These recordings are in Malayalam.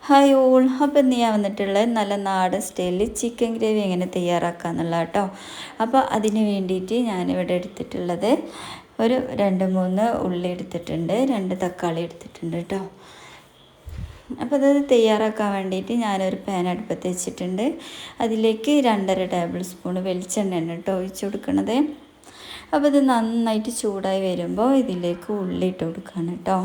ഹായ് ഓൾ, അപ്പോൾ ഇന്ന് ഞാൻ വന്നിട്ടുള്ളത് നല്ല നാടൻ സ്റ്റൈലിൽ ചിക്കൻ ഗ്രേവി എങ്ങനെ തയ്യാറാക്കുക എന്നുള്ള കേട്ടോ. അപ്പോൾ അതിന് വേണ്ടിയിട്ട് ഞാനിവിടെ എടുത്തിട്ടുള്ളത് ഒരു 2-3 ഉള്ളി എടുത്തിട്ടുണ്ട്, 2 തക്കാളി എടുത്തിട്ടുണ്ട് കേട്ടോ. അപ്പോൾ അത് തയ്യാറാക്കാൻ വേണ്ടിയിട്ട് ഞാനൊരു പാൻ അടുപ്പത്ത് വെച്ചിട്ടുണ്ട്. അതിലേക്ക് 2.5 ടേബിൾ സ്പൂൺ വെളിച്ചെണ്ണയാണ് കേട്ടോ ഒഴിച്ച് കൊടുക്കണത്. അപ്പോൾ ഇത് നന്നായിട്ട് ചൂടായി വരുമ്പോൾ ഇതിലേക്ക് ഉള്ളി ഇട്ട് കൊടുക്കുകയാണ് കേട്ടോ.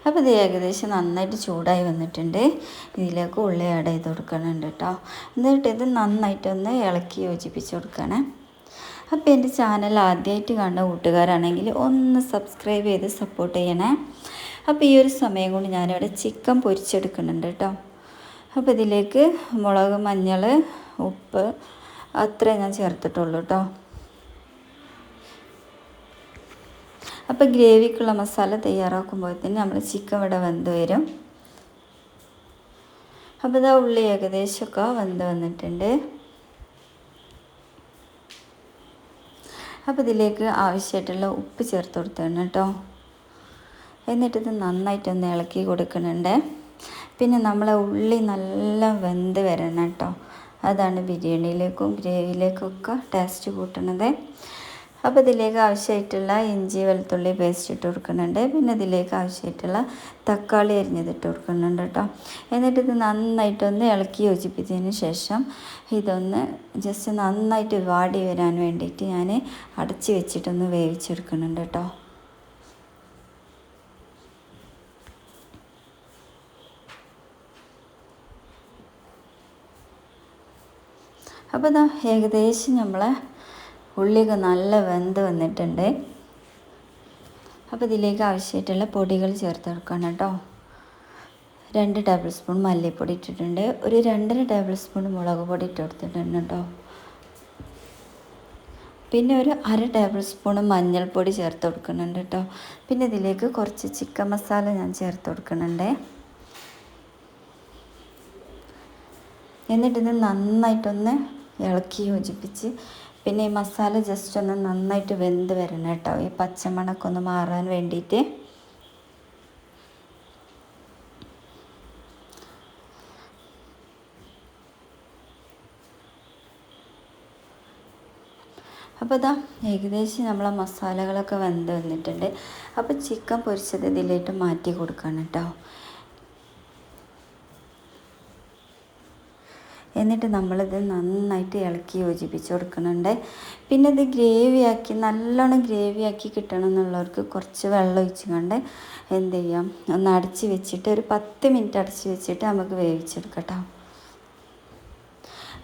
അപ്പോൾ ഇത് ഏകദേശം നന്നായിട്ട് ചൂടായി വന്നിട്ടുണ്ട്. ഇതിലേക്ക് ഉള്ളി ആഡ് ചെയ്ത് കൊടുക്കണുണ്ട് കേട്ടോ. എന്നിട്ട് ഇത് നന്നായിട്ടൊന്ന് ഇളക്കി യോജിപ്പിച്ച് കൊടുക്കണം. അപ്പോൾ എൻ്റെ ചാനൽ ആദ്യമായിട്ട് കാണുന്ന കൂട്ടുകാരാണെങ്കിൽ ഒന്ന് സബ്സ്ക്രൈബ് ചെയ്ത് സപ്പോർട്ട് ചെയ്യണേ. അപ്പോൾ ഈ ഒരു സമയം കൊണ്ട് ഞാനിവിടെ ചിക്കൻ പൊരിച്ചെടുക്കുന്നുണ്ട് കേട്ടോ. അപ്പോൾ ഇതിലേക്ക് മുളക്, മഞ്ഞൾ, ഉപ്പ് അത്രേ ഞാൻ ചേർത്തിട്ടുള്ളൂ കേട്ടോ. അപ്പോൾ ഗ്രേവിക്കുള്ള മസാല തയ്യാറാക്കുമ്പോഴത്തേന് നമ്മൾ ചിക്കൻ ഇവിടെ വെന്ത് വരും. അപ്പോൾ ഇതാ ഉള്ളി ഏകദേശമൊക്കെ വെന്ത് വന്നിട്ടുണ്ട്. അപ്പോൾ ഇതിലേക്ക് ആവശ്യമായിട്ടുള്ള ഉപ്പ് ചേർത്ത് കൊടുക്കണം കേട്ടോ. എന്നിട്ടിത് നന്നായിട്ടൊന്ന് ഇളക്കി കൊടുക്കുന്നുണ്ട്. പിന്നെ നമ്മളെ ഉള്ളി നല്ല വെന്ത് വരണം കേട്ടോ. അതാണ് ബിരിയാണിയിലേക്കും ഗ്രേവിയിലേക്കൊക്കെ ടേസ്റ്റ് കൂട്ടണത്. അപ്പോൾ ഇതിലേക്ക് ആവശ്യമായിട്ടുള്ള ഇഞ്ചി വെളുത്തുള്ളി പേസ്റ്റ് ഇട്ട് കൊടുക്കുന്നുണ്ട്. പിന്നെ ഇതിലേക്ക് ആവശ്യമായിട്ടുള്ള തക്കാളി അരിഞ്ഞതിട്ട് കൊടുക്കുന്നുണ്ട് കേട്ടോ. എന്നിട്ട് ഇത് നന്നായിട്ടൊന്ന് ഇളക്കി യോജിപ്പിച്ചതിന് ശേഷം ഇതൊന്ന് ജസ്റ്റ് നന്നായിട്ട് വാടി വരാൻ വേണ്ടിയിട്ട് ഞാൻ അടച്ച് വെച്ചിട്ടൊന്ന് വേവിച്ചെടുക്കുന്നുണ്ട് കേട്ടോ. അപ്പോൾ ഇതാ ഏകദേശം നമ്മളെ ഉള്ളിയൊക്കെ നല്ല വെന്ത് വന്നിട്ടുണ്ട്. അപ്പോൾ ഇതിലേക്ക് ആവശ്യമായിട്ടുള്ള പൊടികൾ ചേർത്ത് കൊടുക്കണം കേട്ടോ. 2 ടേബിൾ സ്പൂൺ മല്ലിപ്പൊടി ഇട്ടിട്ടുണ്ട്, ഒരു 2.5 ടേബിൾ സ്പൂൺ മുളക് പൊടി ഇട്ട് കൊടുത്തിട്ടുണ്ട് കേട്ടോ. പിന്നെ ഒരു 1/2 ടേബിൾ സ്പൂൺ മഞ്ഞൾപ്പൊടി ചേർത്ത് കൊടുക്കുന്നുണ്ട് കേട്ടോ. പിന്നെ ഇതിലേക്ക് കുറച്ച് ചിക്കൻ മസാല ഞാൻ ചേർത്ത് കൊടുക്കുന്നുണ്ട്. എന്നിട്ടിത് നന്നായിട്ടൊന്ന് ഇളക്കി യോജിപ്പിച്ച് പിന്നെ ഈ മസാല ജസ്റ്റ് ഒന്ന് നന്നായിട്ട് വെന്ത് വരണം കേട്ടോ, ഈ പച്ചമണമൊക്കെ ഒന്ന് മാറാൻ വേണ്ടിയിട്ട്. അപ്പോൾ ഇതാ ഏകദേശം നമ്മളെ മസാലകളൊക്കെ വെന്ത് വന്നിട്ടുണ്ട്. അപ്പോൾ ചിക്കൻ പൊരിച്ചത് ഇതിലേക്ക് മാറ്റി കൊടുക്കണം കേട്ടോ. എന്നിട്ട് നമ്മളിത് നന്നായിട്ട് ഇളക്കി യോജിപ്പിച്ച് കൊടുക്കുന്നുണ്ട്. പിന്നെ ഇത് ഗ്രേവിയാക്കി നല്ലോണം ഗ്രേവിയാക്കി കിട്ടണം എന്നുള്ളവർക്ക് കുറച്ച് വെള്ളം ഒഴിച്ച് കൊണ്ട് എന്ത് ചെയ്യാം, ഒന്ന് അടച്ച് വെച്ചിട്ട് ഒരു 10 മിനിറ്റ് അടച്ച് വെച്ചിട്ട് നമുക്ക് വേവിച്ചെടുക്കാം.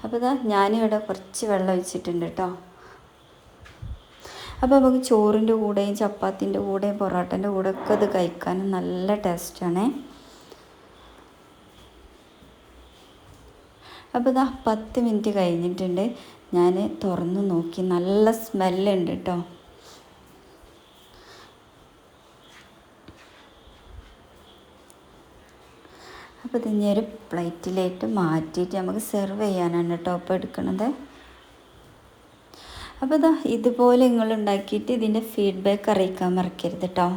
അപ്പോൾ ഇതാ ഞാനിവിടെ കുറച്ച് വെള്ളം ഒഴിച്ചിട്ടുണ്ട് കേട്ടോ. അപ്പോൾ നമുക്ക് ചോറിൻ്റെ കൂടെയും ചപ്പാത്തിൻ്റെ കൂടെയും പൊറോട്ടൻ്റെ കൂടെയൊക്കെ ഇത് കഴിക്കാനും നല്ല ടേസ്റ്റാണ്. അപ്പോൾ ഇതാ 10 മിനിറ്റ് കഴിഞ്ഞിട്ടുണ്ട്. ഞാൻ തുറന്ന് നോക്കി, നല്ല സ്മെല്ലുണ്ട് കേട്ടോ. അപ്പോൾ ഇതിനെ ഒരു പ്ലേറ്റിലേക്ക് മാറ്റിയിട്ട് നമുക്ക് സെർവ് ചെയ്യാനാണ് കേട്ടോ ഇപ്പോൾ എടുക്കുന്നത്. അപ്പോൾ ഇതാ ഇതുപോലെ നിങ്ങൾ ഉണ്ടാക്കിയിട്ട് ഇതിൻ്റെ ഫീഡ്ബാക്ക് അറിയിക്കാൻ മറക്കരുത് കേട്ടോ.